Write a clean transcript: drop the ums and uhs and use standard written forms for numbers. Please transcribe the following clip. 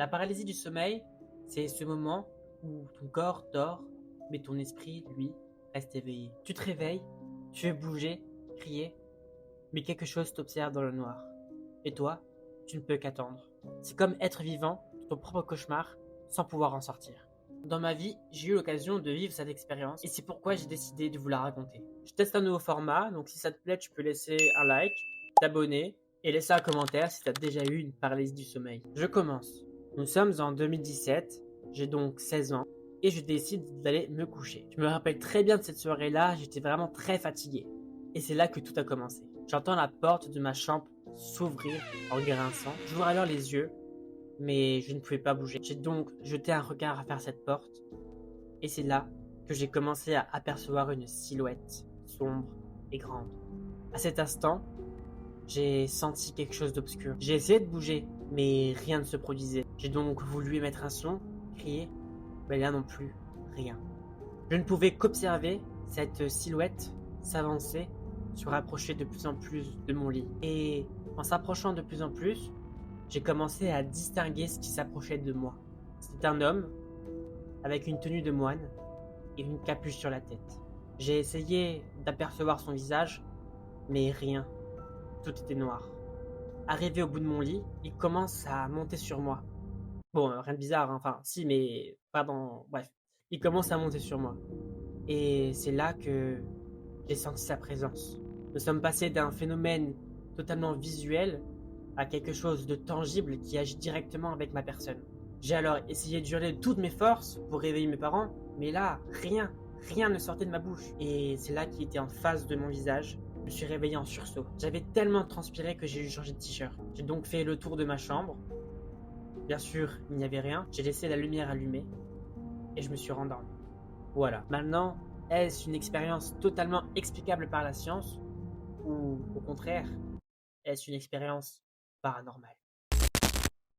La paralysie du sommeil, c'est ce moment où ton corps dort, mais ton esprit, lui, reste éveillé. Tu te réveilles, tu veux bouger, crier, mais quelque chose t'observe dans le noir. Et toi, tu ne peux qu'attendre. C'est comme être vivant de ton propre cauchemar sans pouvoir en sortir. Dans ma vie, j'ai eu l'occasion de vivre cette expérience et c'est pourquoi j'ai décidé de vous la raconter. Je teste un nouveau format, donc si ça te plaît, tu peux laisser un like, t'abonner et laisser un commentaire si tu as déjà eu une paralysie du sommeil. Je commence. Nous sommes en 2017, j'ai donc 16 ans et je décide d'aller me coucher. Je me rappelle très bien de cette soirée-là, j'étais vraiment très fatigué. Et c'est là que tout a commencé. J'entends la porte de ma chambre s'ouvrir en grinçant. J'ouvre alors les yeux, mais je ne pouvais pas bouger. J'ai donc jeté un regard vers cette porte, et c'est là que j'ai commencé à apercevoir une silhouette sombre et grande. À cet instant, j'ai senti quelque chose d'obscur. J'ai essayé de bouger, mais rien ne se produisait. J'ai donc voulu émettre un son, crier, mais là non plus, rien. Je ne pouvais qu'observer cette silhouette s'avancer, se rapprocher de plus en plus de mon lit. Et en s'approchant de plus en plus, j'ai commencé à distinguer ce qui s'approchait de moi. C'était un homme avec une tenue de moine et une capuche sur la tête. J'ai essayé d'apercevoir son visage, mais rien. Tout était noir. Arrivé au bout de mon lit, il commence à monter sur moi. Bon, rien de bizarre, hein. Enfin, si, mais pardon, bref. Il commence à monter sur moi. Et c'est là que j'ai senti sa présence. Nous sommes passés d'un phénomène totalement visuel à quelque chose de tangible qui agit directement avec ma personne. J'ai alors essayé d'hurler de toutes mes forces pour réveiller mes parents, mais là, rien ne sortait de ma bouche. Et c'est là qu'il était en face de mon visage. Je me suis réveillé en sursaut. J'avais tellement transpiré que j'ai dû changer de t-shirt. J'ai donc fait le tour de ma chambre. Bien sûr, il n'y avait rien. J'ai laissé la lumière allumée et je me suis rendormi. Voilà. Maintenant, est-ce une expérience totalement explicable par la science ou au contraire, est-ce une expérience paranormale?